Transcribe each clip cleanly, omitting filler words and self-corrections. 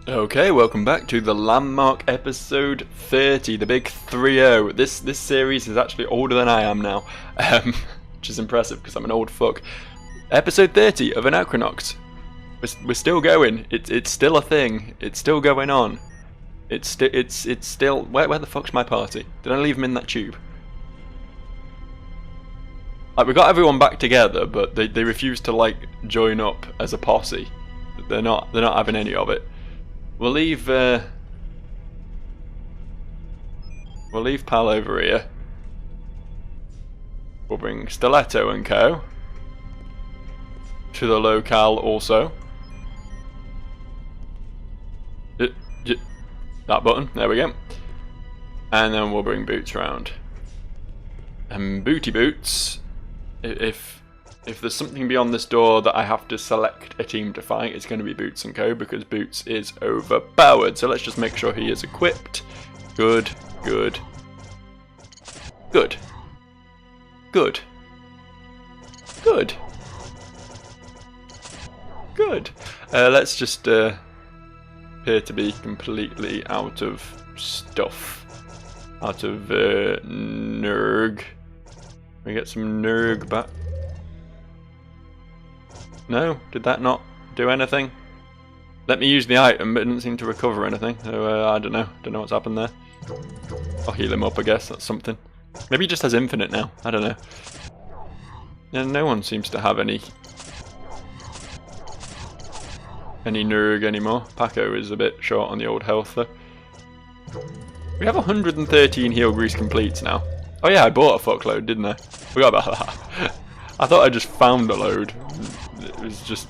Okay, welcome back to the landmark episode 30, the big 3-0. This series is actually older than I am now, which is impressive because I'm an old fuck. Episode 30 of Anachronox. We're still going. It's still a thing. It's still going on. It's still. Where the fuck's my party? Did I leave them in that tube? Like, we got everyone back together, but they refuse to like join up as a posse. They're not having any of it. We'll leave Pal over here. We'll bring Stiletto and Co. to the locale also. That button, there we go. And then we'll bring Boots round. And Booty Boots, if there's something beyond this door that I have to select a team to fight, it's going to be Boots and Co. because Boots is overpowered. So let's just make sure he is equipped. Good, good, good, good, good, good. Let's just appear to be completely out of stuff. Out of Nerg. We get some Nerg back. No? Did that not do anything? Let me use the item, but it didn't seem to recover anything. So I don't know. Don't know what's happened there. I'll heal him up, I guess. That's something. Maybe he just has infinite now. I don't know. Yeah, no one seems to have any Nerg anymore. Paco is a bit short on the old health though. We have 113 heal grease completes now. Oh yeah, I bought a fuckload, didn't I? Forgot about that. I thought I just found a load. It was just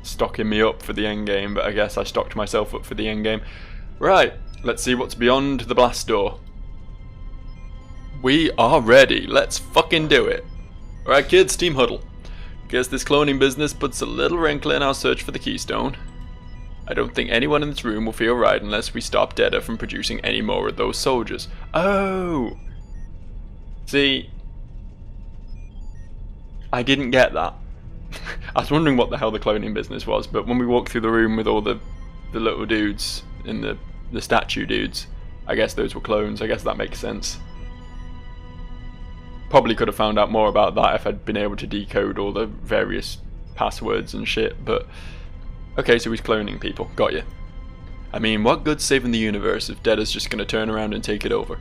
stocking me up for the end game, but I guess I stocked myself up for the end game. Right, let's see what's beyond the blast door. We are ready. Let's fucking do it. Alright kids, team huddle. Guess this cloning business puts a little wrinkle in our search for the keystone. I don't think anyone in this room will feel right unless we stop Deda from producing any more of those soldiers. Oh! See, I didn't get that. I was wondering what the hell the cloning business was, but when we walked through the room with all the little dudes and the statue dudes, I guess those were clones. I guess that makes sense. Probably could have found out more about that if I'd been able to decode all the various passwords and shit, but okay, so he's cloning people. Got you. I mean, what good's saving the universe if Deda's just gonna turn around and take it over?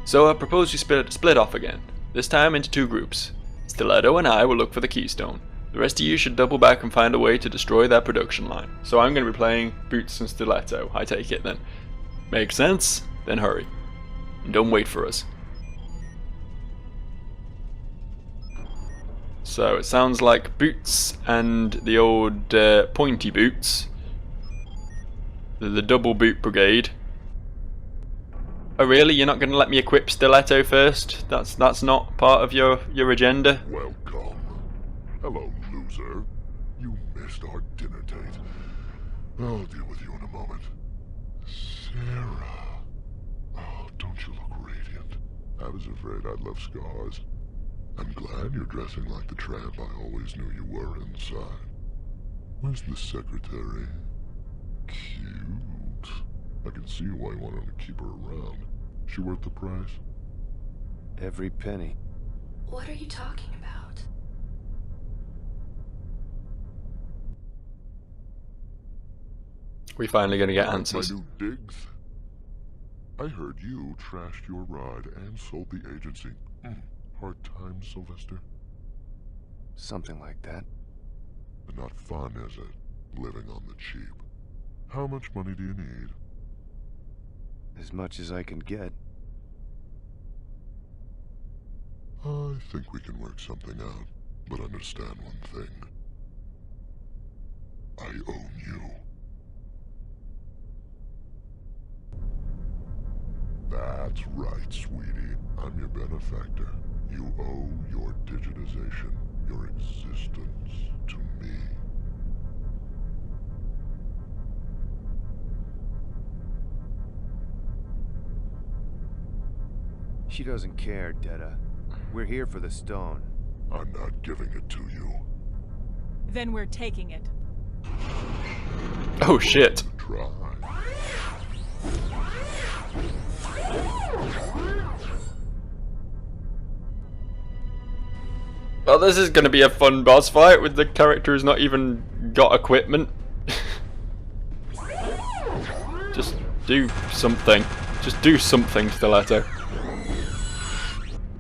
So I propose we split off again, this time into two groups. Stiletto and I will look for the keystone. The rest of you should double back and find a way to destroy that production line. So I'm going to be playing Boots and Stiletto, I take it then. Makes sense? Then hurry. And don't wait for us. So it sounds like Boots and the old pointy boots. The double boot brigade. Oh really? You're not going to let me equip Stiletto first? That's not part of your agenda? Welcome. Hello, loser. You missed our dinner date. I'll deal with you in a moment. Sarah. Oh, don't you look radiant? I was afraid I'd left scars. I'm glad you're dressing like the tramp I always knew you were inside. Where's the secretary? Cute. I can see why you wanted to keep her around. She worth the price? Every penny. What are you talking about? We finally gonna get Like answers. my new digs? I heard you trashed your ride and sold the agency. Hard times, Sylvester? Something like that. Not fun, is it? Living on the cheap. How much money do you need? As much as I can get. I think we can work something out, but understand one thing. I own you. That's right, sweetie. I'm your benefactor. You owe your digitization, your existence, to me. She doesn't care, Deda. We're here for the stone. I'm not giving it to you. Then we're taking it. Oh shit. Try. Well, this is going to be a fun boss fight with the character who's not even got equipment. Just do something. Just do something, Stiletto.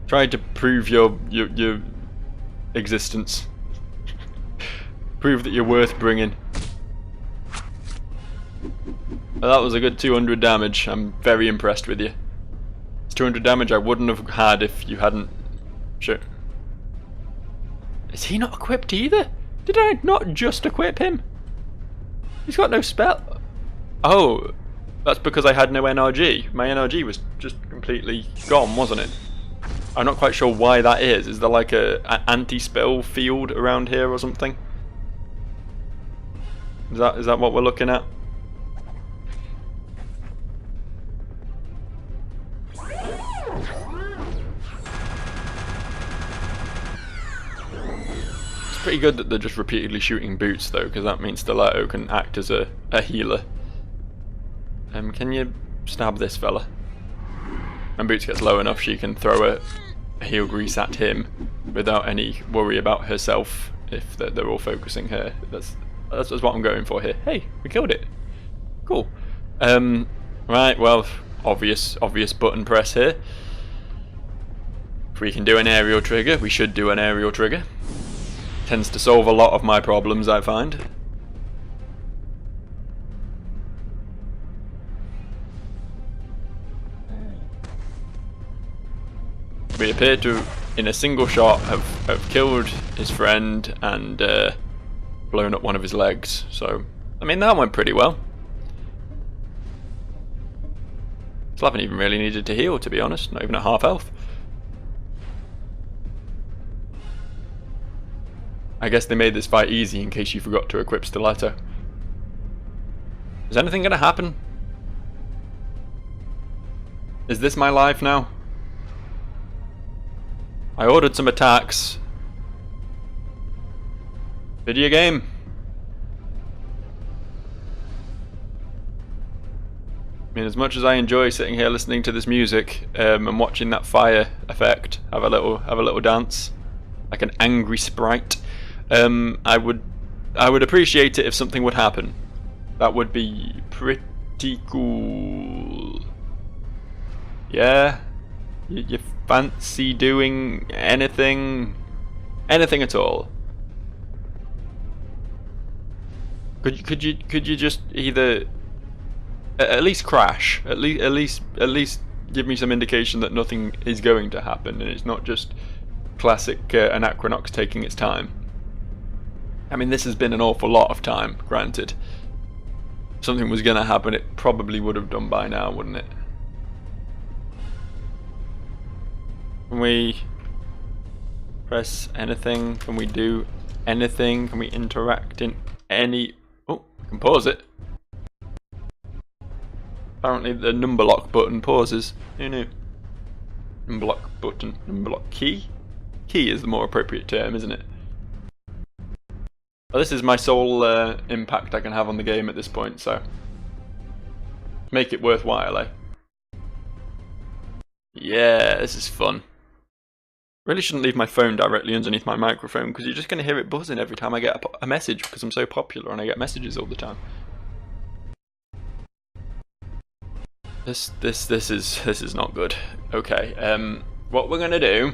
Try to prove your existence. Prove that you're worth bringing. Well, that was a good 200 damage. I'm very impressed with you. It's 200 damage I wouldn't have had if you hadn't... Sure. Is he not equipped either? Did I not just equip him? He's got no spell. Oh, that's because I had no NRG. My NRG was just completely gone, wasn't it? I'm not quite sure why that is. Is there like an anti-spell field around here or something? Is that what we're looking at? Pretty good that they're just repeatedly shooting boots though, because that means Stiletto can act as a healer. Can you stab this fella? And Boots gets low enough she can throw a heal grease at him without any worry about herself if they're all focusing her. That's what I'm going for here. Hey, we killed it. Cool. Right, well, obvious button press here. If we can do an aerial trigger, we should do an aerial trigger. Tends to solve a lot of my problems, I find. We appear to, in a single shot, have killed his friend and blown up one of his legs. So, I mean, that went pretty well. Still haven't even really needed to heal, to be honest. Not even at half health. I guess they made this fight easy in case you forgot to equip Stiletto. Is anything gonna happen? Is this my life now? I ordered some attacks. Video game. I mean, as much as I enjoy sitting here listening to this music and watching that fire effect, have a little dance, like an angry sprite. I would appreciate it if something would happen. That would be pretty cool. Yeah? You fancy doing anything? Anything at all? Could you just either at least crash? At least give me some indication that nothing is going to happen and it's not just classic Anachronox taking its time. I mean, this has been an awful lot of time, granted. If something was going to happen, it probably would have done by now, wouldn't it? Can we press anything? Can we do anything? Can we interact in any... Oh, I can pause it. Apparently the number lock button pauses. Who knew? Number lock button. Number lock key? Key is the more appropriate term, isn't it? Well, this is my sole impact I can have on the game at this point, so make it worthwhile, eh? Yeah, this is fun. Really shouldn't leave my phone directly underneath my microphone because you're just going to hear it buzzing every time I get a message because I'm so popular and I get messages all the time. This is not good. Okay, what we're gonna do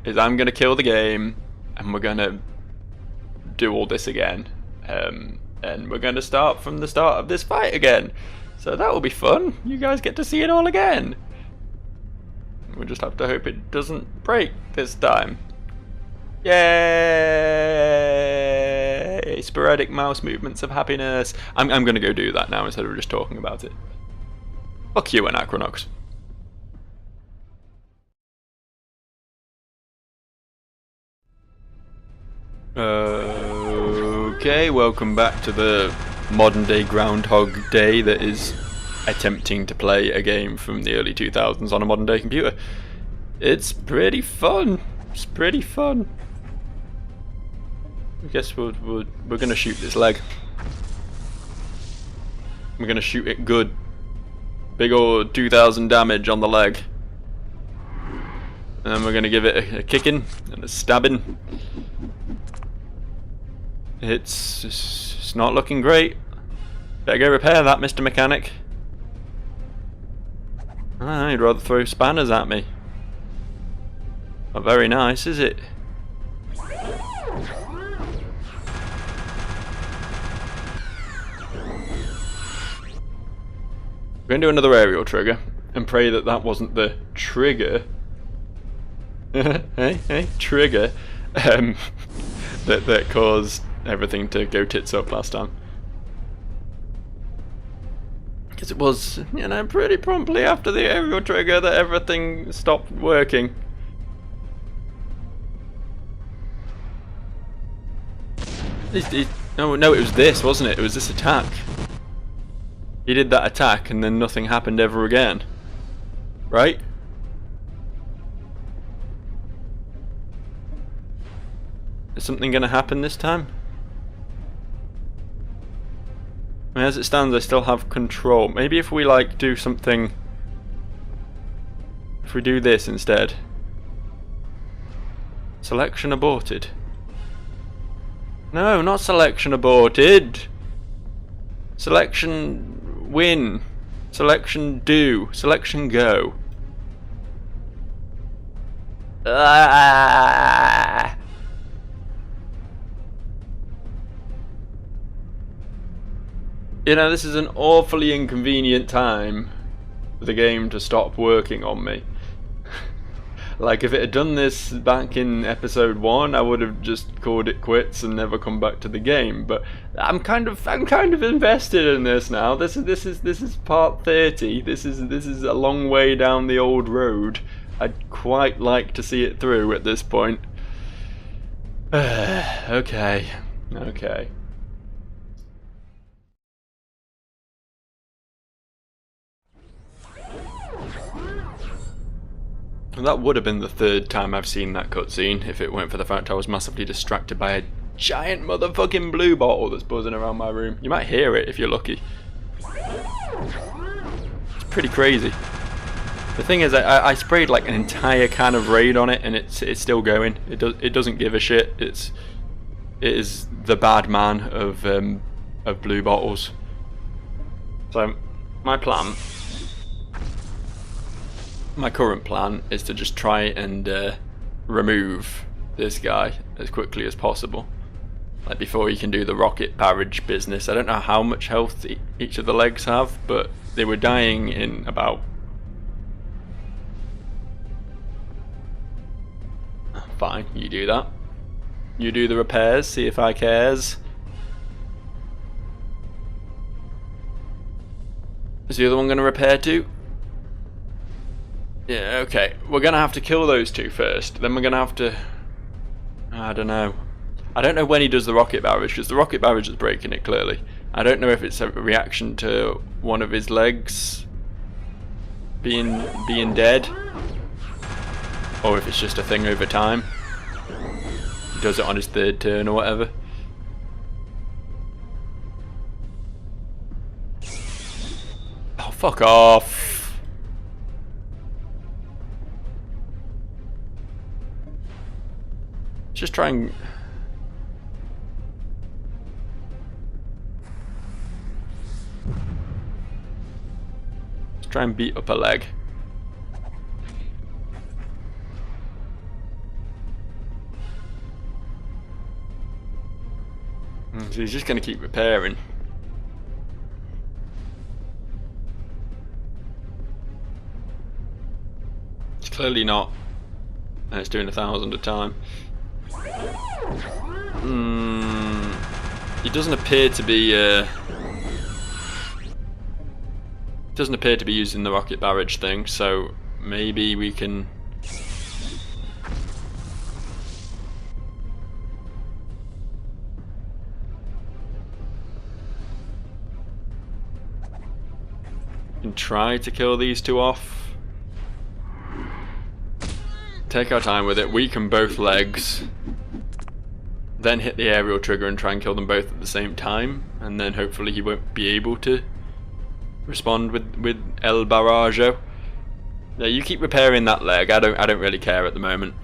is I'm gonna kill the game and we're gonna do all this again, and we're going to start from the start of this fight again, so that will be fun. You guys get to see it all again. We'll just have to hope it doesn't break this time. Yay! Sporadic mouse movements of happiness. I'm going to go do that now instead of just talking about it. Fuck you, Anachronox. Okay, welcome back to the modern day Groundhog Day that is attempting to play a game from the early 2000s on a modern day computer. It's pretty fun. It's pretty fun. I guess we're gonna shoot this leg. We're gonna shoot it good. Big ol' 2,000 damage on the leg. And then we're gonna give it a kicking and a stabbing. It's not looking great. Better go repair that, Mr. Mechanic. Ah, you'd rather throw spanners at me. Not very nice, is it? We're going to do another aerial trigger and pray that that wasn't the trigger. Trigger that caused everything to go tits up last time. Because it was, you know, pretty promptly after the aerial trigger that everything stopped working. No, it was this, wasn't it? It was this attack. He did that attack and then nothing happened ever again. Right? Is something going to happen this time? I mean, as it stands, I still have control. Maybe if we, like, do something... If we do this instead. Selection aborted. No, not selection aborted. Selection win. Selection do. Selection go. Ah! You know, this is an awfully inconvenient time for the game to stop working on me. Like, if it had done this back in episode 1, I would have just called it quits and never come back to the game. But I'm kind of invested in this now. This is part 30. This is a long way down the old road. I'd quite like to see it through at this point. Okay. That would have been the third time I've seen that cutscene if it weren't for the fact I was massively distracted by a giant motherfucking blue bottle that's buzzing around my room. You might hear it if you're lucky. It's pretty crazy. The thing is, I sprayed like an entire can of Raid on it and it's still going. It doesn't give a shit. It is the bad man of blue bottles. So my current plan is to just try and remove this guy as quickly as possible. Like before he can do the rocket barrage business. I don't know how much health each of the legs have, but they were dying in about... Fine, you do that. You do the repairs, see if I cares. Is the other one going to repair too? Yeah, okay. We're going to have to kill those two first. Then we're going to have to... I don't know. I don't know when he does the rocket barrage, because the rocket barrage is breaking it, clearly. I don't know if it's a reaction to one of his legs being dead, or if it's just a thing over time. He does it on his third turn or whatever. Oh, fuck off. Just try and... Let's try and beat up a leg. So he's just going to keep repairing. It's clearly not. And it's doing 1,000 a time. He doesn't appear to be using the rocket barrage thing, so maybe we can try to kill these two off. Take our time with it, weaken both legs, then hit the aerial trigger and try and kill them both at the same time, and then hopefully he won't be able to respond with El Barrajo. Yeah, you keep repairing that leg. I don't really care at the moment.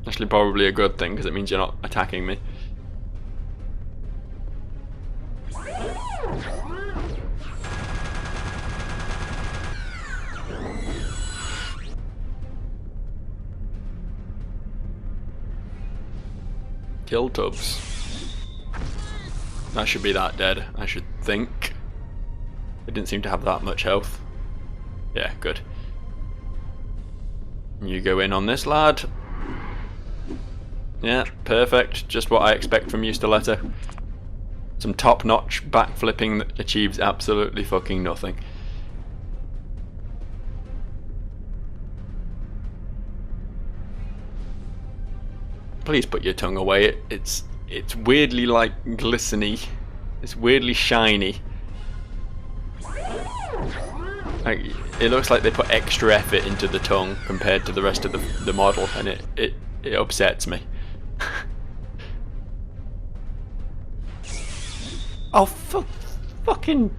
Actually, probably a good thing because it means you're not attacking me. Kill Tubbs. That should be that dead, I should think. It didn't seem to have that much health. Yeah, good. You go in on this lad. Yeah, perfect. Just what I expect from you, Stiletto. Some top-notch backflipping that achieves absolutely fucking nothing. Please put your tongue away. It's weirdly like glistening. It's weirdly shiny. Like, it looks like they put extra effort into the tongue compared to the rest of the model, and it upsets me. Oh fucking!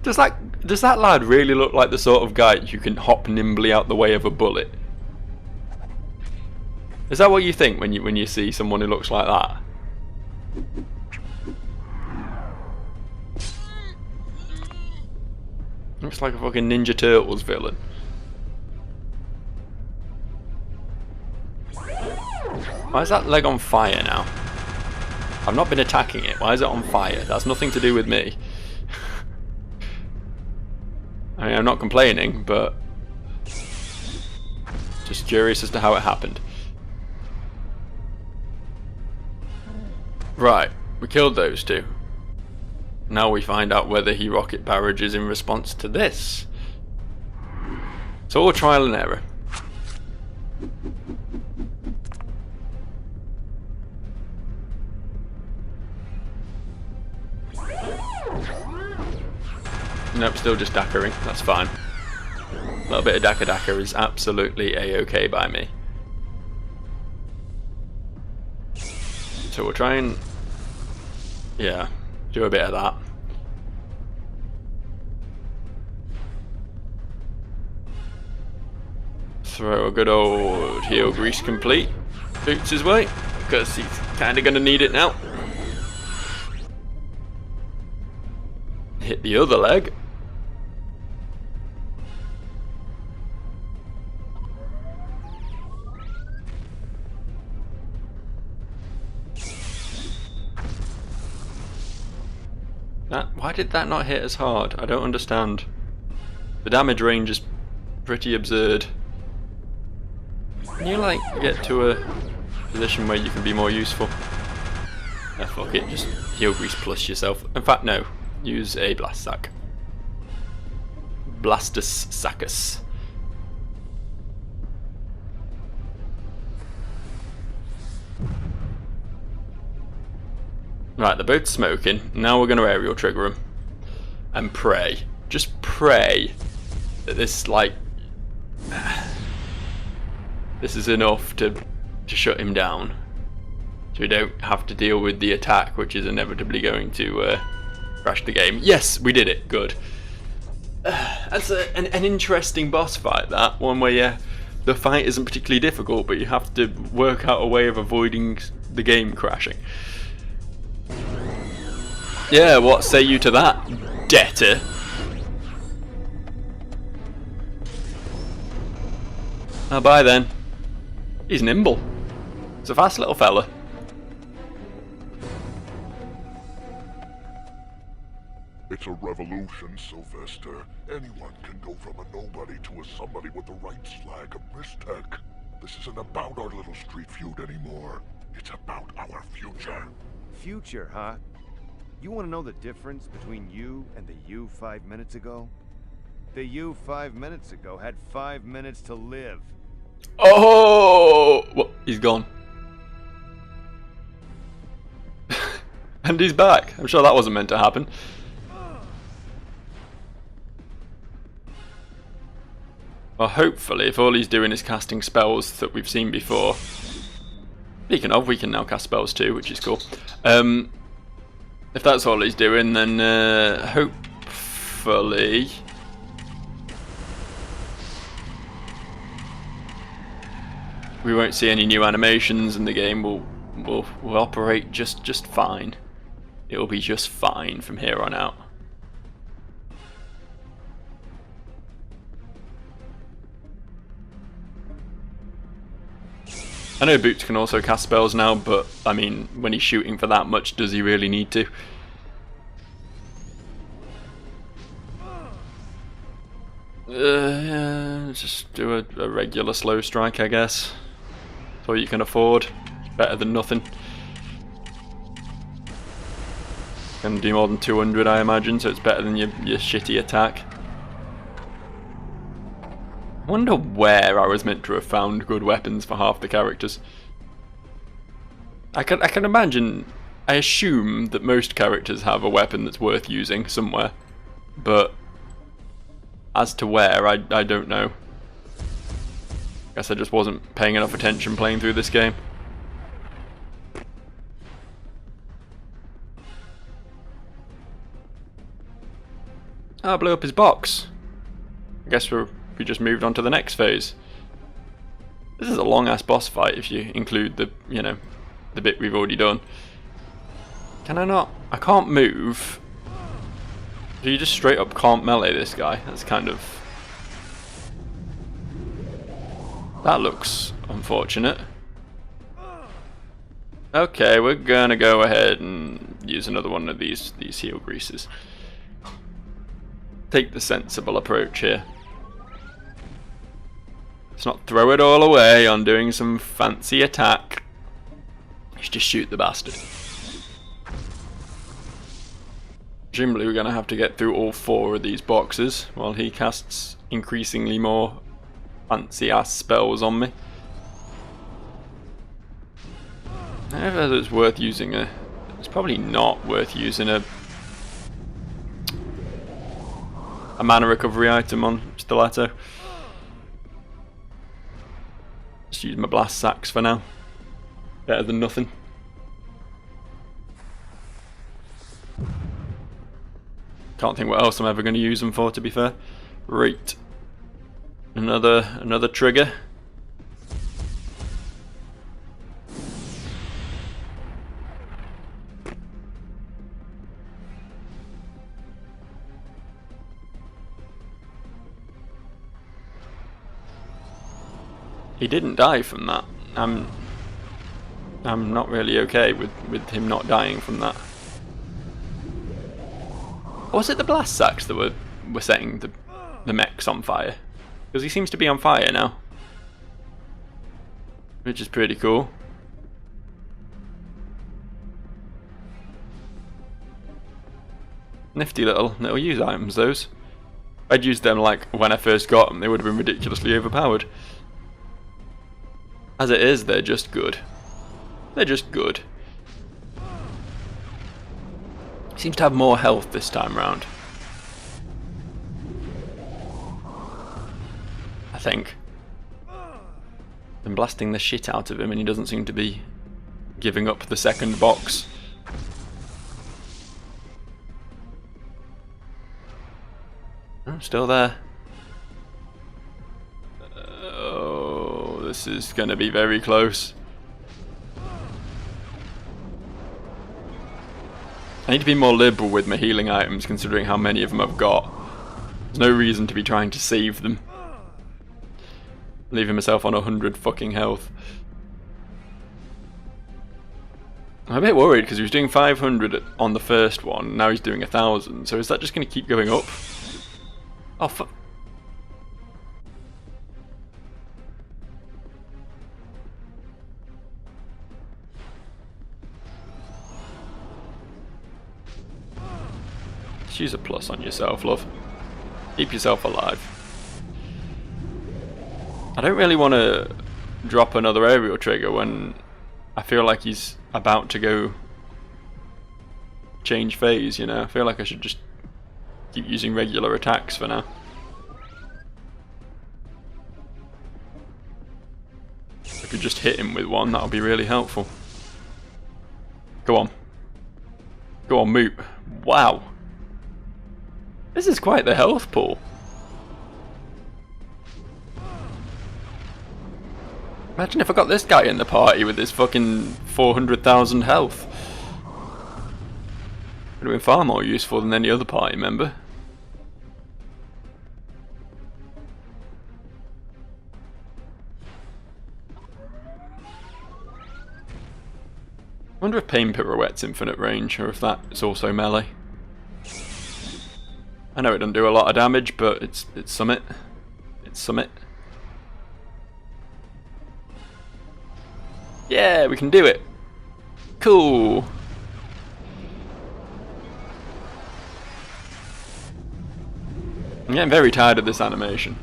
Does that lad really look like the sort of guy who can hop nimbly out the way of a bullet? Is that what you think when you see someone who looks like that? Looks like a fucking Ninja Turtles villain. Why is that leg on fire now? I've not been attacking it. Why is it on fire? That's nothing to do with me. I mean, I'm not complaining, but just curious as to how it happened. Right, we killed those two. Now we find out whether he rocket barrages in response to this. It's all trial and error. Nope, still just dackering. That's fine. A little bit of dacker is absolutely a-okay by me. So we'll try and, yeah, do a bit of that. Throw a good old heel grease complete. Boots his way, because he's kind of going to need it now. Hit the other leg. Why did that not hit as hard? I don't understand. The damage range is pretty absurd. Can you like get to a position where you can be more useful? Fuck it, just heel grease plus yourself. In fact, no. Use a blast sack. Blastus Saccus. Right, they're both smoking. Now we're going to aerial trigger them. And pray. Just pray that this, like... this is enough to shut him down. So we don't have to deal with the attack, which is inevitably going to crash the game. Yes, we did it. Good. That's an interesting boss fight, that. One where the fight isn't particularly difficult, but you have to work out a way of avoiding the game crashing. Yeah, what say you to that, debtor? Oh, bye then. He's nimble. He's a fast little fella. It's a revolution, Sylvester. Anyone can go from a nobody to a somebody with the right slag of mistech. This isn't about our little street feud anymore. It's about our future. Future, huh? You want to know the difference between you and the you 5 minutes ago? The you 5 minutes ago had 5 minutes to live. Oh! Well, he's gone. And he's back. I'm sure that wasn't meant to happen. Well, hopefully, if all he's doing is casting spells that we've seen before. Speaking of, we can now cast spells too, which is cool. If that's all he's doing, then hopefully we won't see any new animations, and the game will operate just fine. It'll be just fine from here on out. I know Boots can also cast spells now, but I mean, when he's shooting for that much, does he really need to? Just do a regular slow strike, I guess. That's all you can afford. Better than nothing. Can do more than 200, I imagine, so it's better than your shitty attack. I wonder where I was meant to have found good weapons for half the characters. I can imagine, I assume that most characters have a weapon that's worth using somewhere, but as to where, I don't know. Guess I just wasn't paying enough attention playing through this game. Oh, I blew up his box. I guess we just moved on to the next phase. This is a long ass boss fight if you include the, you know, the bit we've already done. Can I not? I can't move. So you just straight up can't melee this guy. That's kind of... That looks unfortunate. Okay, we're gonna go ahead and use another one of these heel greases. Take the sensible approach here. Let's not throw it all away on doing some fancy attack. Let's just shoot the bastard. Presumably we're going to have to get through all 4 of these boxes while he casts increasingly more fancy ass spells on me. I don't know if it's worth using a... It's probably not worth using a mana recovery item on Stiletto. Just use my blast sacks for now. Better than nothing. Can't think what else I'm ever going to use them for, to be fair. Right. Another trigger. He didn't die from that. I'm not really okay with him not dying from that. Or was it the blast sacks that were setting the mechs on fire? Because he seems to be on fire now, which is pretty cool. Nifty little use items, those. I'd used them like when I first got them. They would have been ridiculously overpowered. As it is, they're just good. They're just good. Seems to have more health this time round. I think. I'm blasting the shit out of him and he doesn't seem to be giving up the second box. Oh, still there. Oh, this is going to be very close. I need to be more liberal with my healing items considering how many of them I've got. There's no reason to be trying to save them. Leaving myself on 100 fucking health. I'm a bit worried because he was doing 500 on the first one, now he's doing 1,000, so is that just going to keep going up? Oh fuck. Just use a plus on yourself, love. Keep yourself alive. I don't really want to drop another aerial trigger when I feel like he's about to go change phase, you know. I feel like I should just keep using regular attacks for now. If I could just hit him with one, that would be really helpful. Go on. Go on, Moot. Wow. This is quite the health pool. Imagine if I got this guy in the party with his fucking 400,000 health. Would have been far more useful than any other party member. I wonder if Pain Pirouette's infinite range, or if that's also melee. I know it doesn't do a lot of damage, but it's Summit. It's Summit. Yeah, we can do it. Cool. I'm getting very tired of this animation.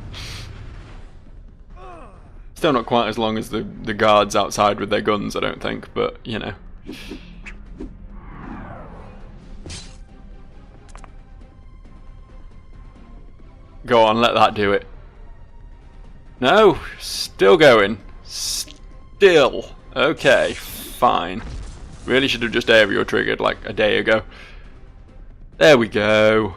Still not quite as long as the guards outside with their guns, I don't think, but you know. Go on, let that do it. No, still going. Still. Okay, fine. Really should have just aerial triggered like a day ago. There we go.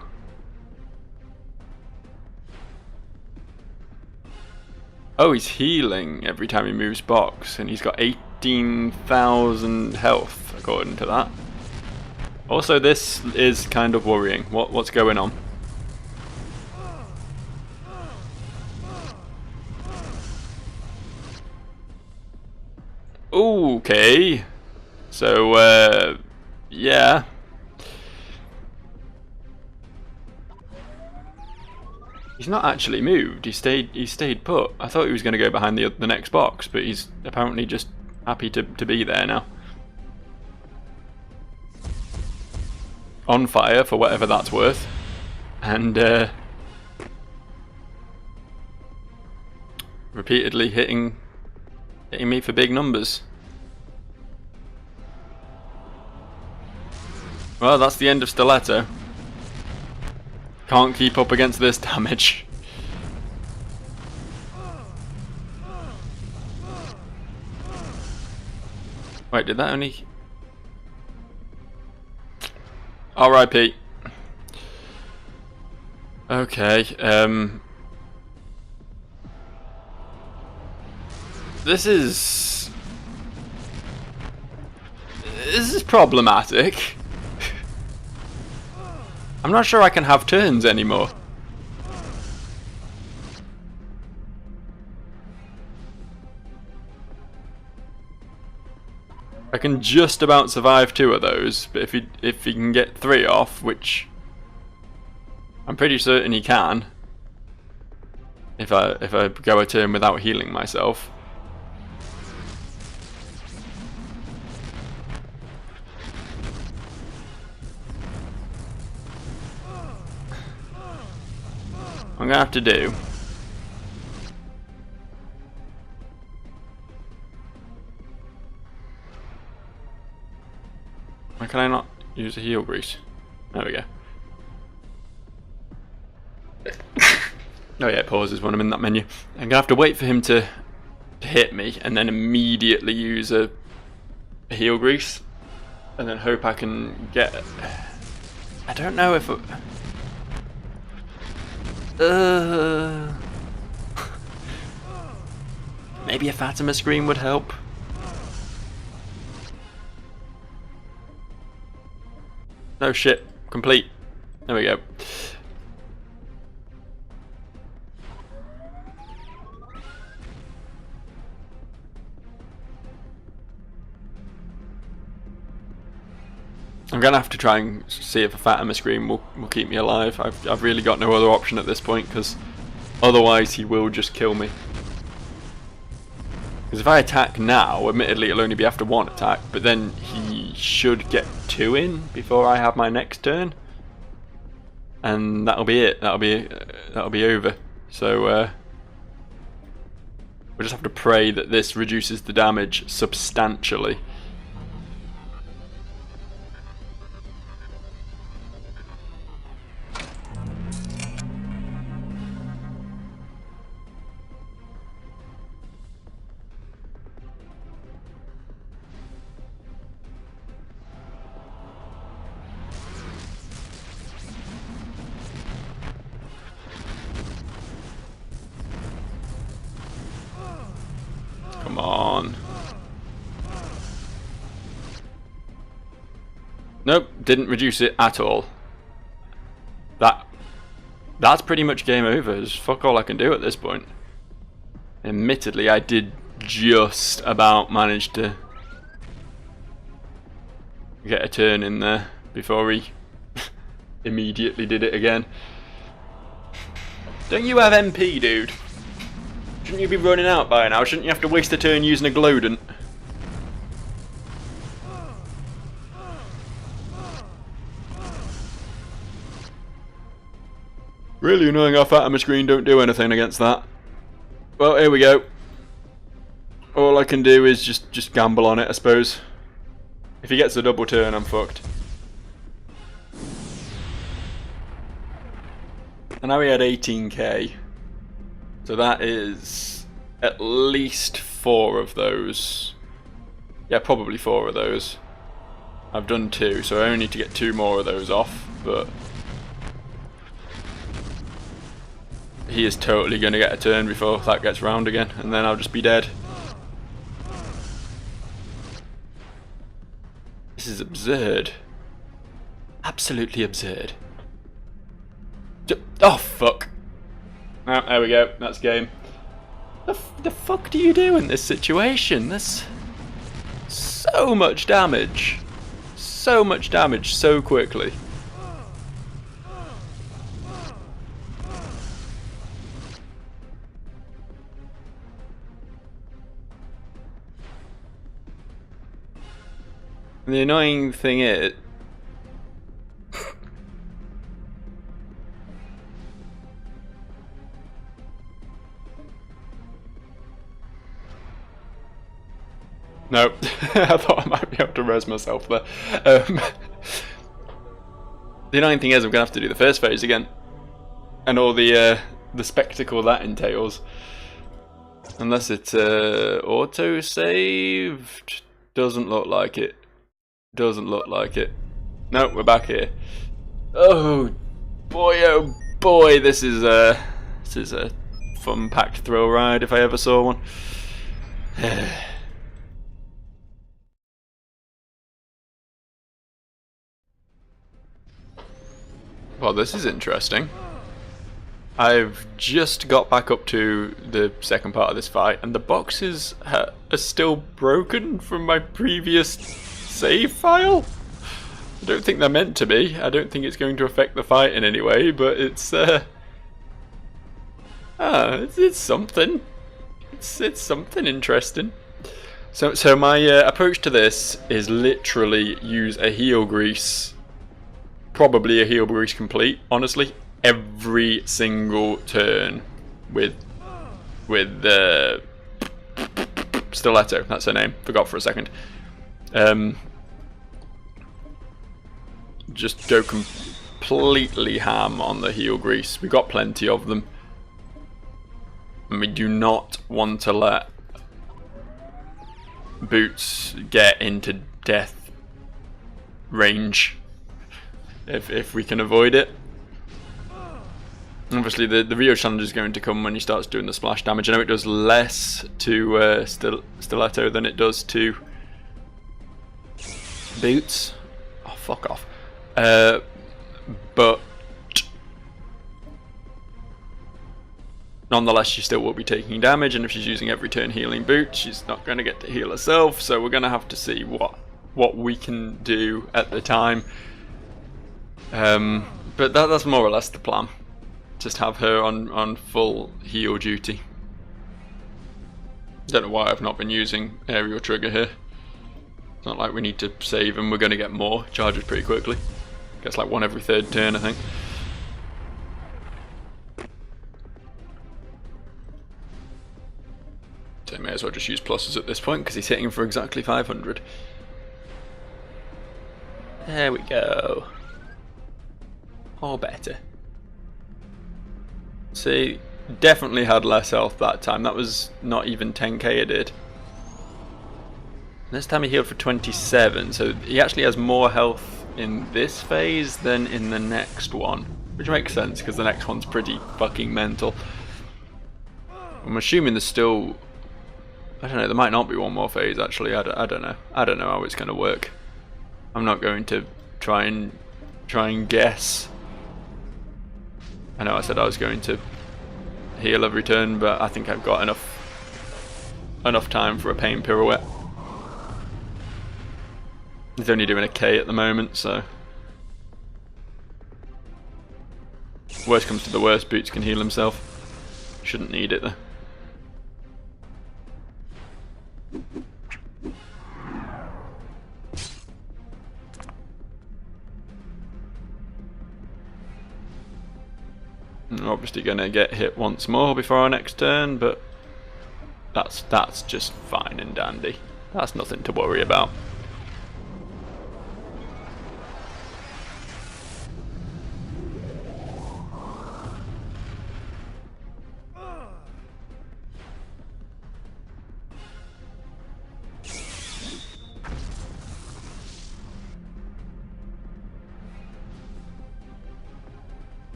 Oh, he's healing every time he moves box, and he's got 18,000 health, according to that. Also, this is kind of worrying. What's going on? Okay. So, yeah. He's not actually moved. He stayed put. I thought he was going to go behind the next box, but he's apparently just happy to be there now. On fire for whatever that's worth, and repeatedly hitting me for big numbers. Well, that's the end of Stiletto. Can't keep up against this damage. Wait, did that only... R.I.P. Okay, This is problematic. I'm not sure I can have turns anymore. I can just about survive 2 of those, but if he can get 3 off, which I'm pretty certain he can, if I go a turn without healing myself. I'm gonna have to do. Why can I not use a heal grease? There we go. Oh yeah, it pauses when I'm in that menu. I'm gonna have to wait for him to hit me and then immediately use a heal grease and then hope I can get... I don't know if... Maybe a Fatima scream would help. No shit, complete. There we go. I'm gonna have to try and see if a Fatima scream will keep me alive. I've really got no other option at this point, because otherwise he will just kill me. Because if I attack now, admittedly it'll only be after 1 attack, but then he should get 2 in before I have my next turn, and that'll be it. That'll be over. So we'll just have to pray that this reduces the damage substantially. Nope, didn't reduce it at all. That's pretty much game over. There's fuck all I can do at this point. Admittedly, I did just about manage to get a turn in there before he immediately did it again. Don't you have MP, dude? Shouldn't you be running out by now? Shouldn't you have to waste a turn using a glowdent? Really annoying how Fatima screen don't do anything against that. Well, here we go. All I can do is just gamble on it, I suppose. If he gets a double turn, I'm fucked. And now we had 18k. So that is at least 4 of those. Yeah, probably 4 of those. I've done 2, so I only need to get 2 more of those off, but he is totally going to get a turn before that gets round again, and then I'll just be dead. This is absurd. Absolutely absurd. Oh, fuck. Oh, there we go. That's game. The fuck do you do in this situation? There's so much damage. So much damage so quickly. And the annoying thing is, no, I thought I might be able to res myself there. The annoying thing is I'm going to have to do the first phase again. And all the spectacle that entails. Unless it's auto-saved. Doesn't look like it. Doesn't look like it. No, we're back here. Oh boy, this is a fun-packed thrill ride if I ever saw one. Well, this is interesting. I've just got back up to the second part of this fight, and the boxes are still broken from my previous save file. I don't think they're meant to be. I don't think it's going to affect the fight in any way, but it's it's something. It's something interesting. So my approach to this is literally use a heel grease. Probably a heel grease complete, honestly, every single turn with Stiletto, that's her name, forgot for a second. Just go completely ham on the heel grease. We got plenty of them, and we do not want to let boots get into death range if we can avoid it. Obviously the Rio challenge is going to come when he starts doing the splash damage. I know it does less to Stiletto than it does to boots. Oh, fuck off. But nonetheless, she still will be taking damage, and if she's using every turn healing boots, she's not going to get to heal herself, so we're going to have to see what we can do at the time. But that's more or less the plan. Just have her on full heal duty. Don't know why I've not been using aerial trigger here. It's not like we need to save and we're going to get more. Charges pretty quickly. Gets like 1 every 3rd turn, I think. So may as well just use pluses at this point because he's hitting for exactly 500. There we go. Or better. See, definitely had less health that time. That was not even 10k it did. This time he healed for 27, so he actually has more health in this phase than in the next one. Which makes sense, because the next one's pretty fucking mental. I'm assuming there's still... I don't know, there might not be one more phase actually, I don't know. I don't know how it's going to work. I'm not going to try and guess. I know I said I was going to heal every turn, but I think I've got enough time for a pain pirouette. He's only doing a K at the moment, so worst comes to the worst, Boots can heal himself. Shouldn't need it though. Obviously going to get hit once more before our next turn, but that's just fine and dandy. That's nothing to worry about.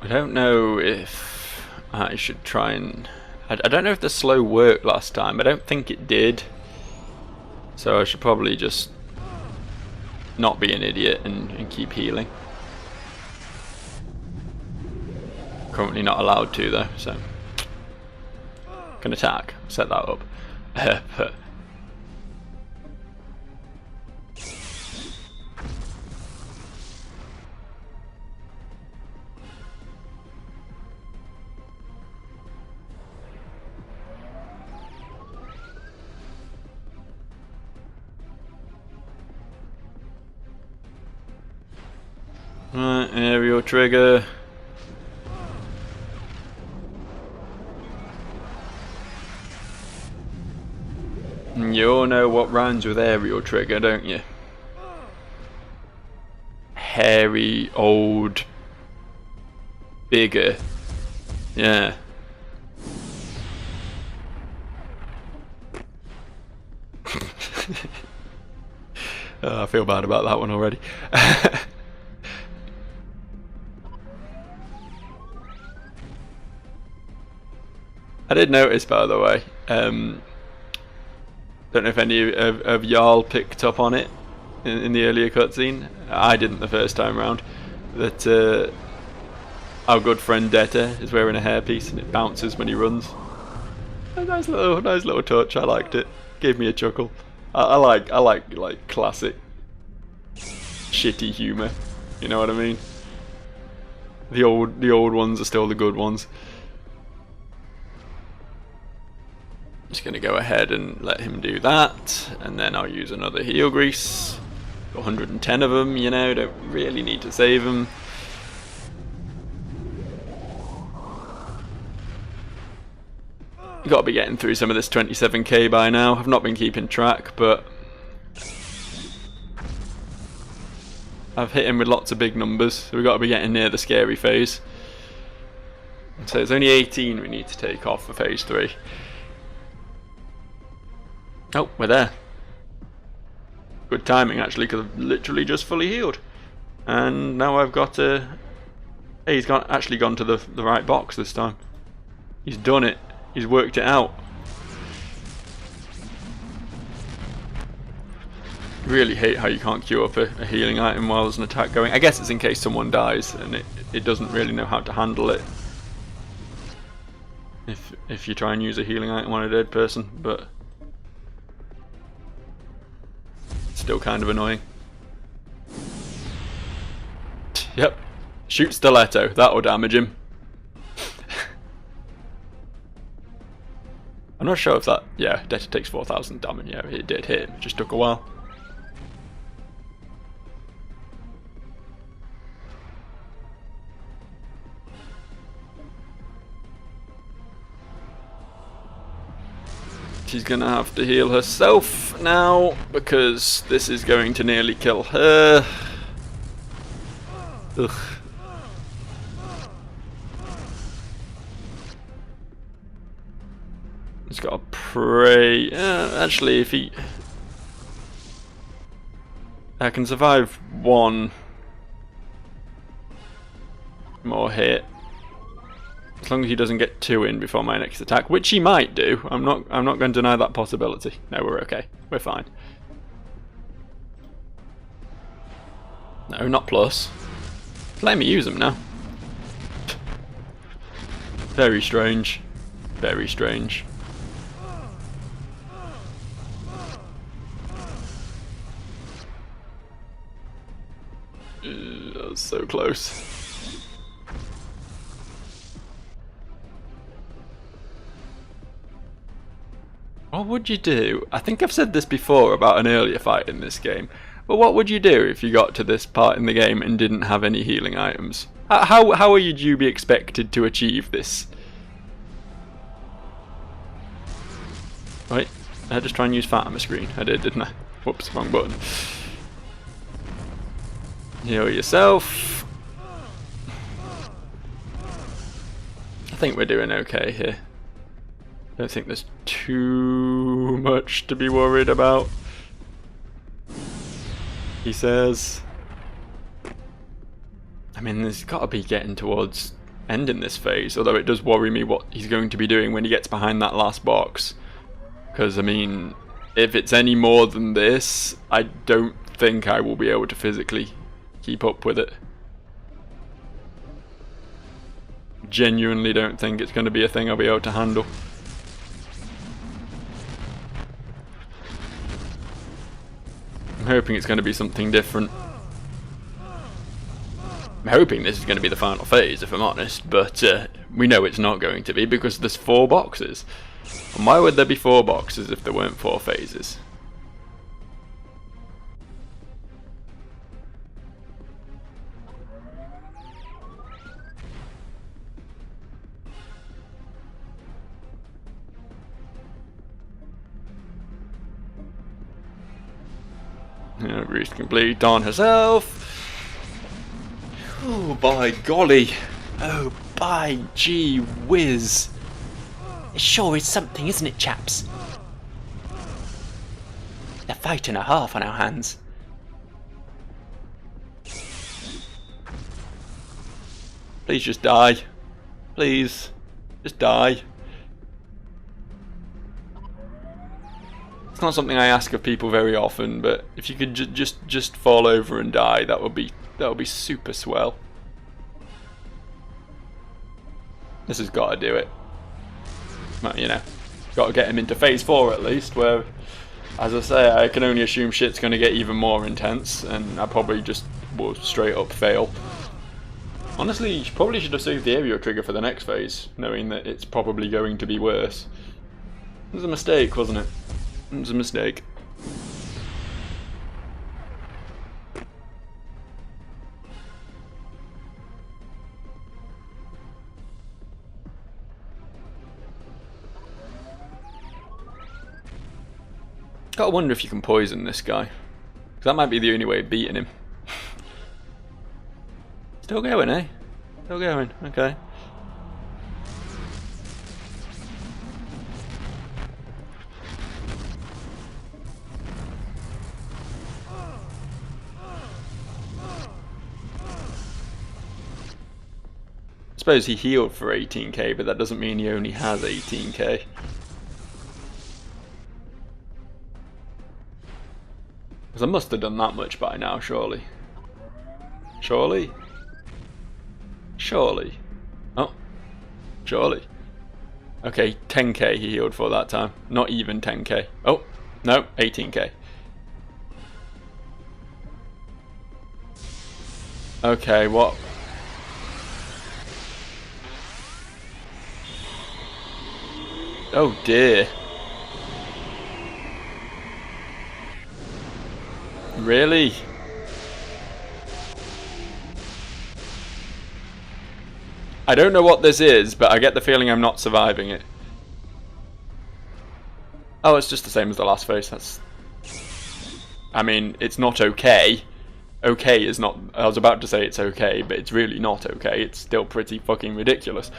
I don't know if I should try and... I don't know if the slow worked last time. I don't think it did. So I should probably just not be an idiot and keep healing. Currently not allowed to though, so... Can attack. Set that up. But right, aerial trigger. You all know what rhymes with aerial trigger, don't you? Hairy, old, bigger. Yeah. I feel bad about that one already. I did notice, by the way, don't know if any of y'all picked up on it in the earlier cutscene. I didn't the first time round. That our good friend Detta is wearing a hairpiece and it bounces when he runs. A nice little touch. I liked it. Gave me a chuckle. I like classic shitty humour. You know what I mean? The old ones are still the good ones. Just going to go ahead and let him do that, and then I'll use another heal grease. Got 110 of them, you know, don't really need to save them. Got to be getting through some of this 27k by now. I've not been keeping track, but I've hit him with lots of big numbers, so we've got to be getting near the scary phase. So it's only 18 we need to take off for phase 3. Oh, we're there. Good timing actually, because I've literally just fully healed. And now I've got a... Hey, he's actually gone to the right box this time. He's done it. He's worked it out. Really hate how you can't queue up a healing item while there's an attack going. I guess it's in case someone dies and it doesn't really know how to handle it. If you try and use a healing item on a dead person, but... Still kind of annoying. Yep. Shoot stiletto. That'll damage him. I'm not sure if that... Yeah, Detta takes 4,000 damage. Yeah, it did hit him. It just took a while. She's gonna have to heal herself now, because this is going to nearly kill her. Ugh. He's got to pray. Actually, if he... I can survive one more hit. As long as he doesn't get 2 in before my next attack, which he might do. I'm not going to deny that possibility. No, we're okay. We're fine. No, not plus. Let me use them now. Very strange. Very strange. That was so close. What would you do? I think I've said this before about an earlier fight in this game. But what would you do if you got to this part in the game and didn't have any healing items? How would you be expected to achieve this? Wait, I just try and use fat on my screen. I did, didn't I? Whoops, wrong button. Heal yourself. I think we're doing okay here. Don't think there's too much to be worried about. He says. I mean, there's got to be getting towards ending this phase, although it does worry me what he's going to be doing when he gets behind that last box. Because, I mean, if it's any more than this, I don't think I will be able to physically keep up with it. Genuinely don't think it's going to be a thing I'll be able to handle. I'm hoping it's going to be something different. I'm hoping this is going to be the final phase, if I'm honest, but we know it's not going to be because there's 4 boxes. And why would there be 4 boxes if there weren't 4 phases? Reached complete on herself. Oh, by golly. Oh, by gee whiz. It sure is something, isn't it, chaps? A fight and a half on our hands. Please just die. Please. Just die. It's not something I ask of people very often, but if you could just fall over and die, that would be super swell. This has got to do it. Well, you know, got to get him into phase 4 at least, where, as I say, I can only assume shit's going to get even more intense, and I probably just will straight up fail. Honestly, you probably should have saved the aerial trigger for the next phase, knowing that it's probably going to be worse. It was a mistake, wasn't it? It was a mistake. Gotta wonder if you can poison this guy. 'Cause that might be the only way of beating him. Still going, eh? Still going, okay. I suppose he healed for 18k, but that doesn't mean he only has 18k. Because I must have done that much by now, surely. Surely? Surely? Oh. Surely. Okay, 10k he healed for that time. Not even 10k. Oh, no, 18k. Okay, what? Oh dear. Really? I don't know what this is, but I get the feeling I'm not surviving it. Oh, it's just the same as the last phase. That's... I mean, it's not okay. Okay is not... I was about to say it's okay, but it's really not okay. It's still pretty fucking ridiculous.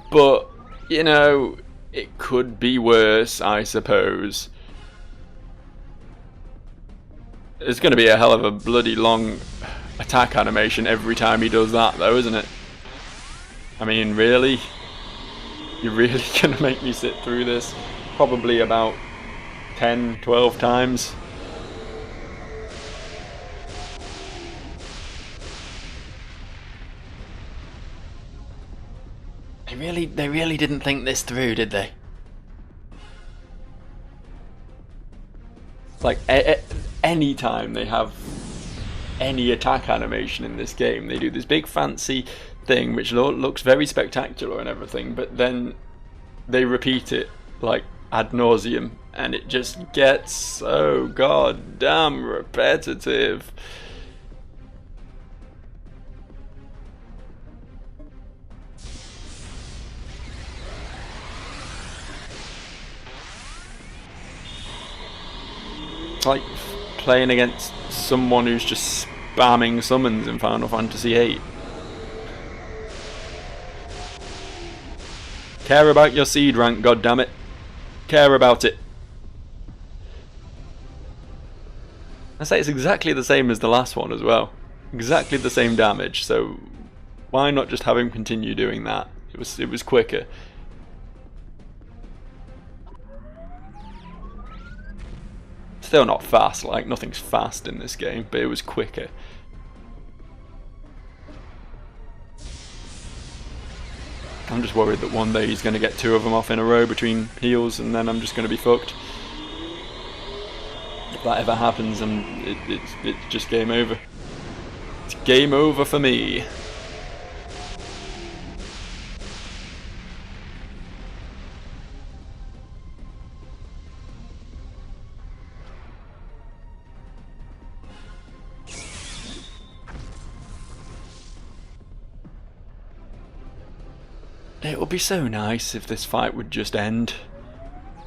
But, you know, it could be worse, I suppose. It's going to be a hell of a bloody long attack animation every time he does that, though, isn't it? I mean, really? You're really gonna make me sit through this? Probably about 10, 12 times. They really didn't think this through, did they? Like any time they have any attack animation in this game, they do this big fancy thing which looks very spectacular and everything, but then they repeat it like ad nauseum, and it just gets so goddamn repetitive. It's like playing against someone who's just spamming summons in Final Fantasy VIII. Care about your seed rank, goddammit. Care about it. I say it's exactly the same as the last one as well. Exactly the same damage, so why not just have him continue doing that? It was quicker. Still not fast, like nothing's fast in this game, but it was quicker. I'm just worried that one day he's going to get two of them off in a row between heals, and then I'm just going to be fucked. If that ever happens, it's just game over. It's game over for me. It would be so nice if this fight would just end.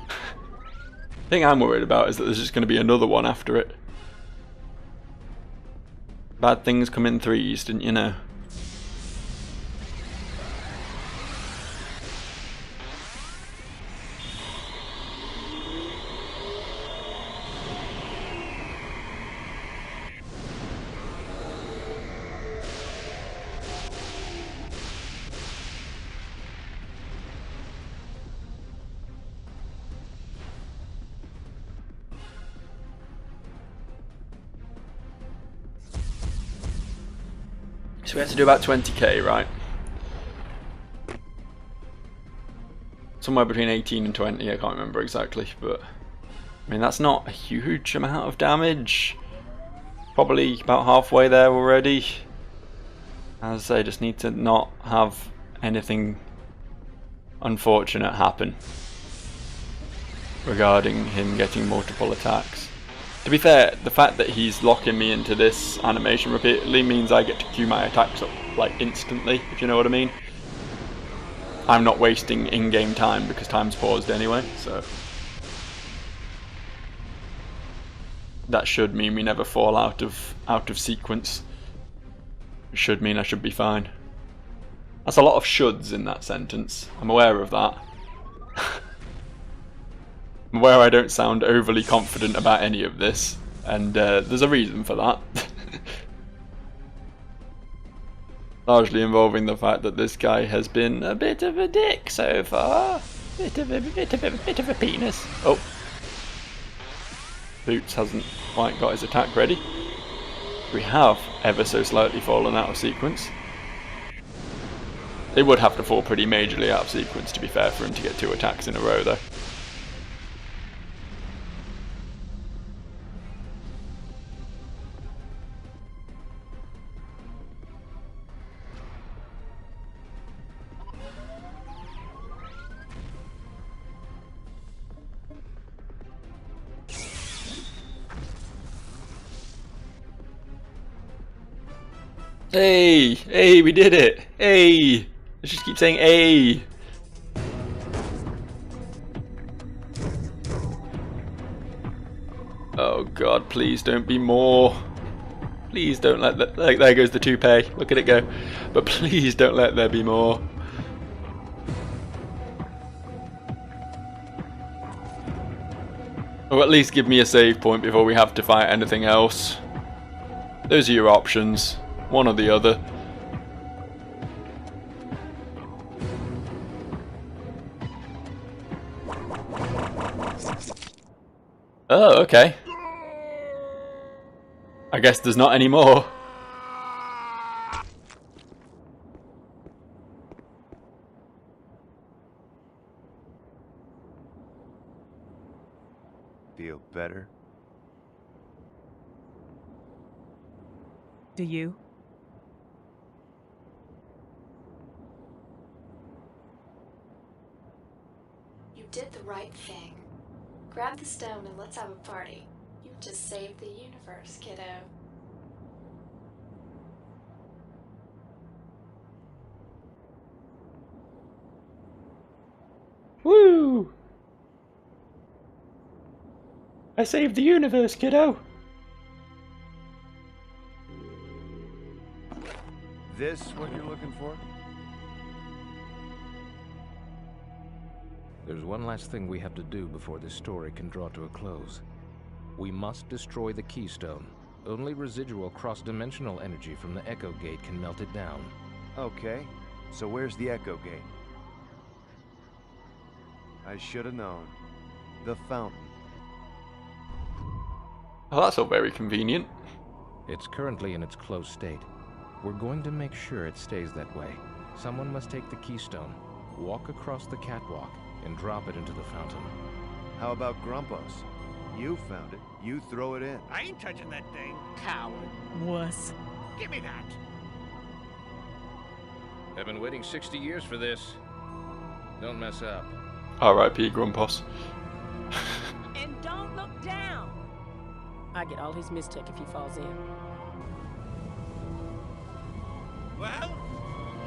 The thing I'm worried about is that there's just going to be another one after it. Bad things come in threes, didn't you know? So we have to do about 20k, right? Somewhere between 18 and 20, I can't remember exactly, but I mean that's not a huge amount of damage. Probably about halfway there already. As I say, just need to not have anything unfortunate happen regarding him getting multiple attacks. To be fair, the fact that he's locking me into this animation repeatedly means I get to queue my attacks up like instantly, if you know what I mean. I'm not wasting in-game time because time's paused anyway, so that should mean we never fall out of sequence. It should mean I should be fine. That's a lot of shoulds in that sentence. I'm aware of that. I'm aware I don't sound overly confident about any of this, and there's a reason for that. Largely involving the fact that this guy has been a bit of a dick so far. Bit of a penis. Oh. Boots hasn't quite got his attack ready. We have ever so slightly fallen out of sequence. They would have to fall pretty majorly out of sequence, to be fair, for him to get two attacks in a row though. Hey! Hey, we did it! Hey! Let's just keep saying hey! Oh god, please don't be more. Please don't let that... Like, there goes the toupee. Look at it go. But please don't let there be more. Or at least give me a save point before we have to fight anything else. Those are your options. One or the other. Oh, okay. I guess there's not any more. Feel better? Do you? You did the right thing. Grab the stone and let's have a party. You just saved the universe, kiddo. Woo! I saved the universe, kiddo! This what you're looking for? There's one last thing we have to do before this story can draw to a close. We must destroy the keystone. Only residual cross-dimensional energy from the Echo Gate can melt it down. Okay, so where's the Echo Gate? I should have known. The fountain. Oh, that's all very convenient. It's currently in its closed state. We're going to make sure it stays that way. Someone must take the keystone, walk across the catwalk, and drop it into the fountain. How about Grumpos? You found it. You throw it in. I ain't touching that thing, coward. Wuss. Give me that. I've been waiting 60 years for this. Don't mess up. R.I.P. Grumpos. And don't look down. I get all his mistake if he falls in. Well,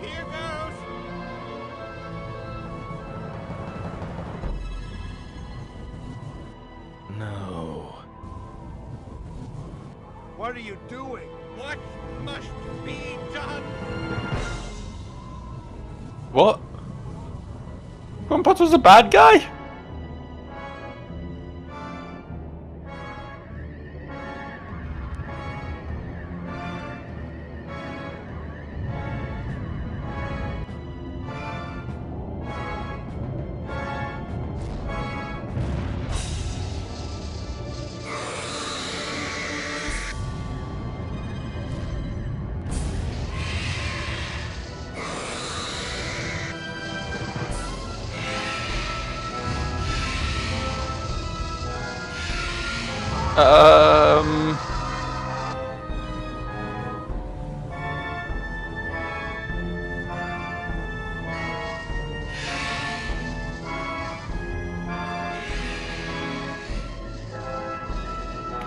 here goes. No. What are you doing? What must be done? What? Grumpos was a bad guy?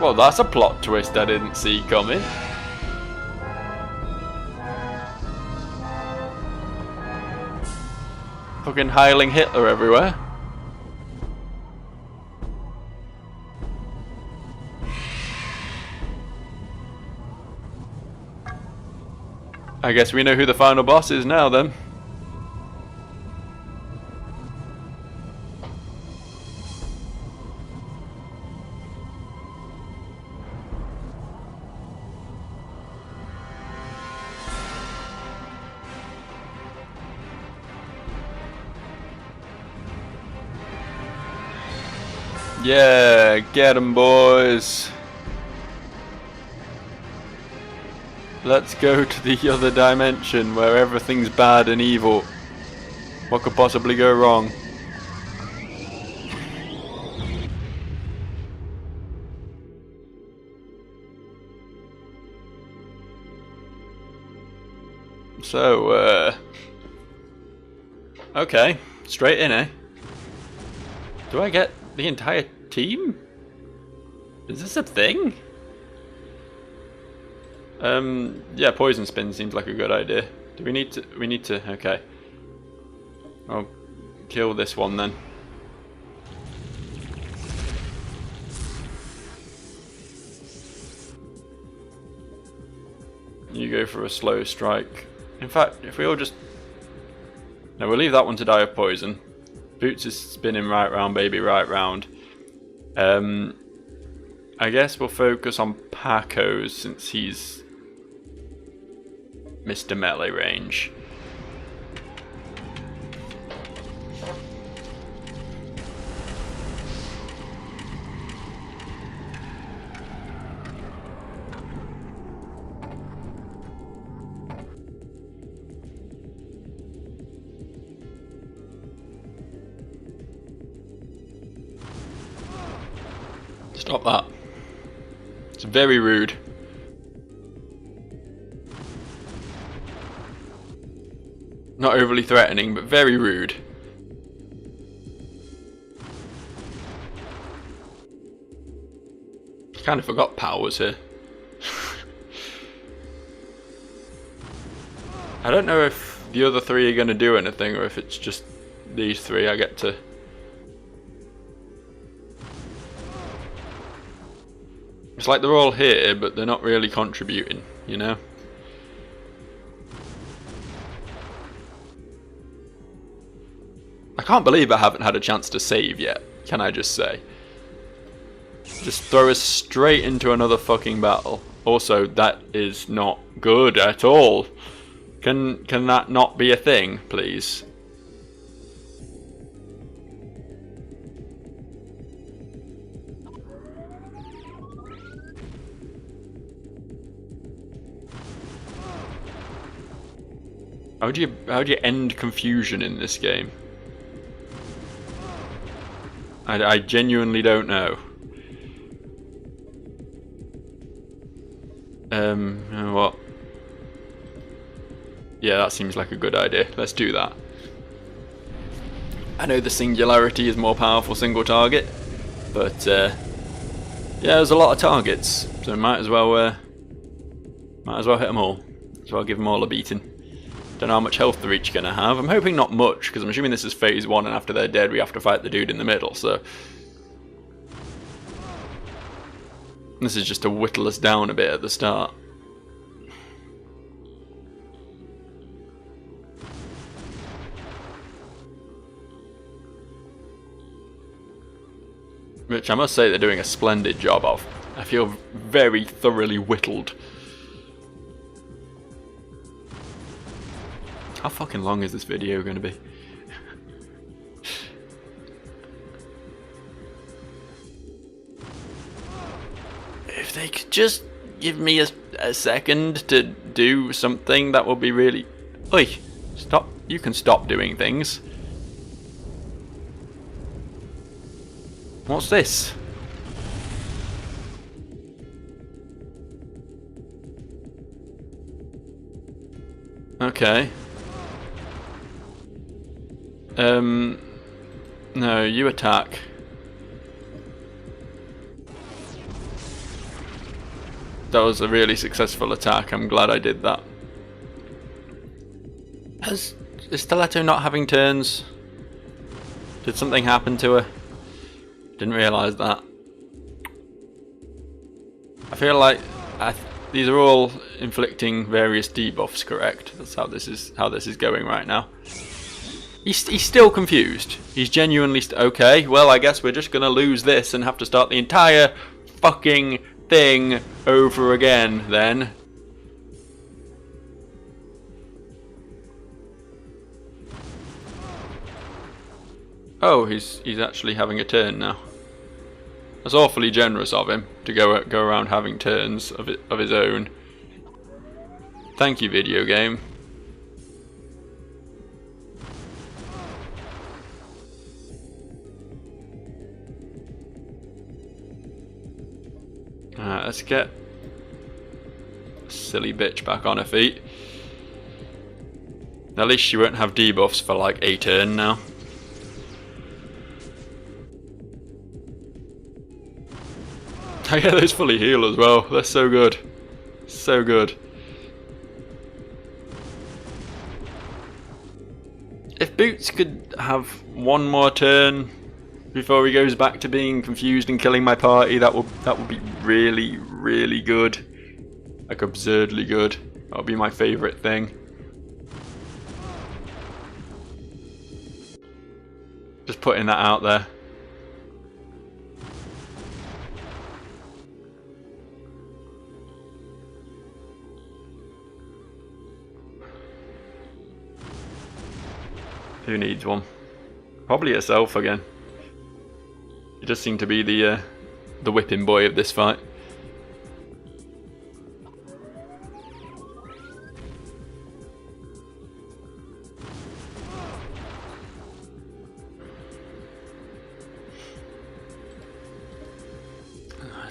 Well, that's a plot twist I didn't see coming. Fucking Heiling Hitler everywhere. I guess we know who the final boss is now then. Yeah, get 'em, boys. Let's go to the other dimension where everything's bad and evil. What could possibly go wrong? So, okay, straight in, eh? Do I get the entire team? Is this a thing? Yeah, poison spin seems like a good idea. Do we need to? We need to, okay. I'll kill this one then. You go for a slow strike. In fact, if we all just... No, we'll leave that one to die of poison. Boots is spinning right round, baby, right round. I guess we'll focus on Paco's since he's Mr. Melee range. Stop that. It's very rude. Not overly threatening, but very rude. Kind of forgot Power was here. I don't know if the other three are going to do anything or if it's just these three I get to... It's like they're all here, but they're not really contributing, you know? I can't believe I haven't had a chance to save yet, can I just say? Just throw us straight into another fucking battle. Also, that is not good at all. Can that not be a thing, please? How do you end confusion in this game? I genuinely don't know. You know what? Yeah, that seems like a good idea. Let's do that. I know the singularity is more powerful single target, but yeah, there's a lot of targets, so might as well hit them all. Might as well give them all a beating. Don't know how much health they're each gonna have. I'm hoping not much, because I'm assuming this is phase 1, and after they're dead, we have to fight the dude in the middle. So this is just to whittle us down a bit at the start. Which I must say they're doing a splendid job of. I feel very thoroughly whittled. How fucking long is this video going to be? If they could just give me a second to do something, that would be really... Oi! Stop. You can stop doing things. What's this? Okay. No, you attack. That was a really successful attack. I'm glad I did that. Is Stiletto not having turns? Did something happen to her? Didn't realise that. I feel like these are all inflicting various debuffs, correct? That's how this is going right now. He's still confused. He's genuinely okay. Well, I guess we're just gonna lose this and have to start the entire fucking thing over again then. Oh, he's actually having a turn now. That's awfully generous of him to go around having turns of his own. Thank you, video game. Let's get silly bitch back on her feet. At least she won't have debuffs for like a turn now. I get those fully heal as well. They're so good. So good. If Boots could have one more turn before he goes back to being confused and killing my party, that would be really, really good. Like absurdly good. That would be my favourite thing. Just putting that out there. Who needs one? Probably herself again. He just seemed to be the whipping boy of this fight.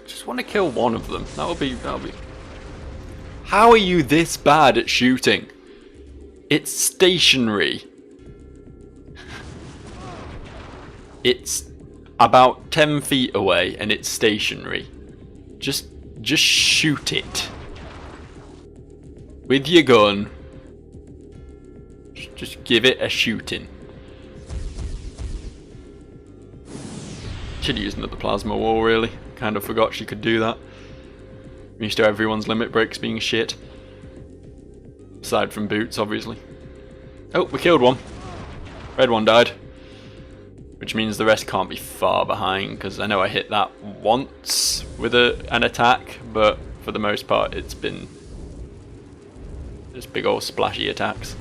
just want to kill one of them. That'll be. How are you this bad at shooting? It's stationary. It's about 10 feet away and it's stationary. Just shoot it. With your gun. Just give it a shooting. Should have used another plasma wall, really. Kind of forgot she could do that. I'm used to everyone's limit breaks being shit. Aside from Boots, obviously. Oh, we killed one. Red one died. Which means the rest can't be far behind, because I know I hit that once with an attack, but for the most part it's been just big old splashy attacks.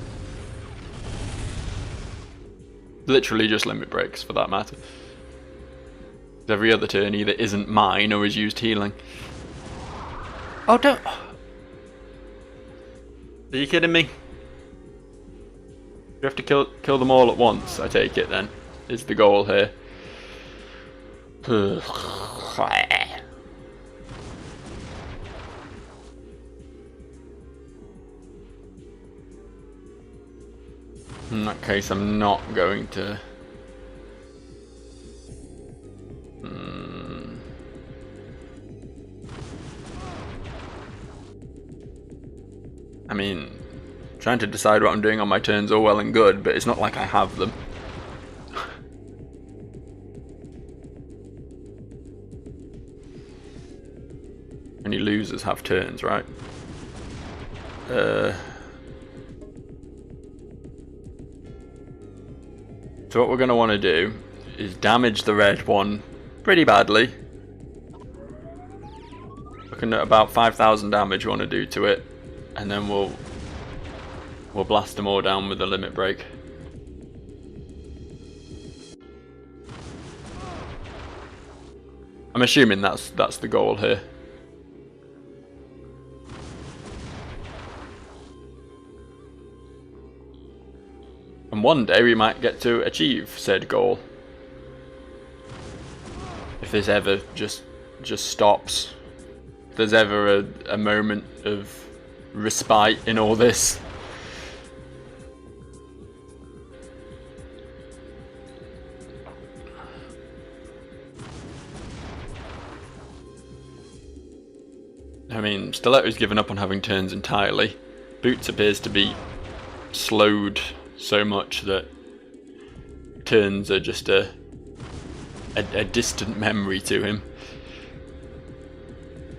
Literally just limit breaks, for that matter. Every other turn either isn't mine or is used healing. Oh, don't... Are you kidding me? You have to kill them all at once, I take it then. Is the goal here. In that case, I'm not going to... I mean, trying to decide what I'm doing on my turns all well and good, but it's not like I have them. Only losers have turns, right? So what we're going to want to do is damage the red one pretty badly. Looking at about 5,000 damage we want to do to it, and then we'll blast them all down with the limit break. I'm assuming that's the goal here. And one day we might get to achieve said goal. If this ever just stops. If there's ever a moment of respite in all this. I mean, Stiletto's given up on having turns entirely. Boots appears to be slowed so much that turns are just a distant memory to him.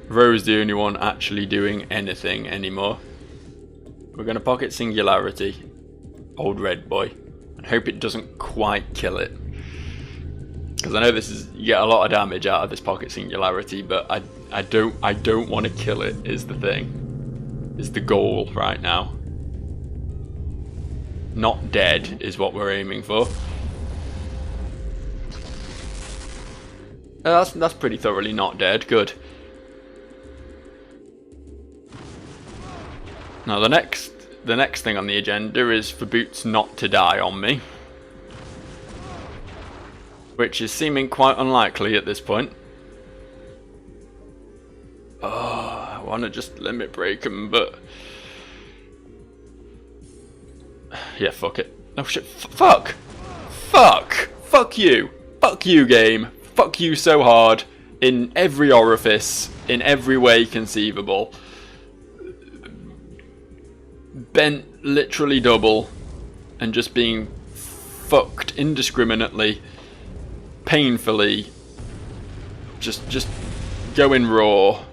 Ro's the only one actually doing anything anymore. We're going to pocket Singularity, old red boy, and hope it doesn't quite kill it. Because I know you get a lot of damage out of this pocket Singularity, but I don't want to kill it is the thing. Is the goal right now. Not dead is what we're aiming for. That's pretty thoroughly not dead. Good. Now the next thing on the agenda is for Boots not to die on me, which is seeming quite unlikely at this point. Oh, I want to just limit break him, but yeah, fuck it. Oh shit, fuck you, game, fuck you so hard in every orifice, in every way conceivable. Bent literally double and just being fucked indiscriminately, painfully, just going raw.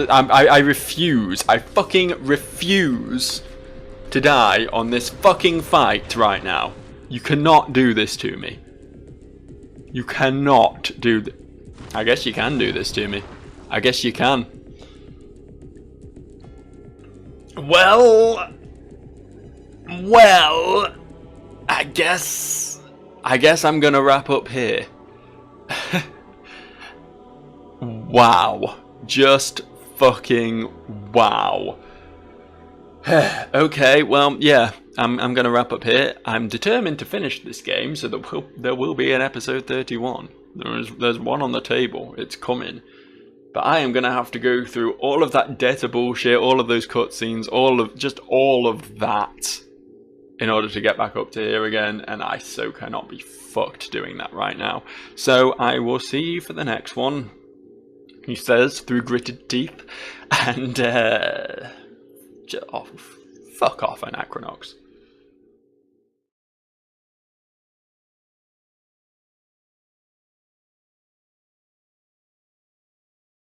I refuse, I fucking refuse to die on this fucking fight right now. You cannot do this to me. You cannot do this. I guess you can do this to me. I guess you can. Well, I guess I'm gonna wrap up here. Wow. Just fucking wow. Okay, well, yeah, I'm going to wrap up here. I'm determined to finish this game, so there will be an episode 31. There's one on the table. It's coming. But I am going to have to go through all of that data bullshit, all of those cutscenes, all of that in order to get back up to here again, and I so cannot be fucked doing that right now. So I will see you for the next one, he says through gritted teeth, and fuck off, Anachronox.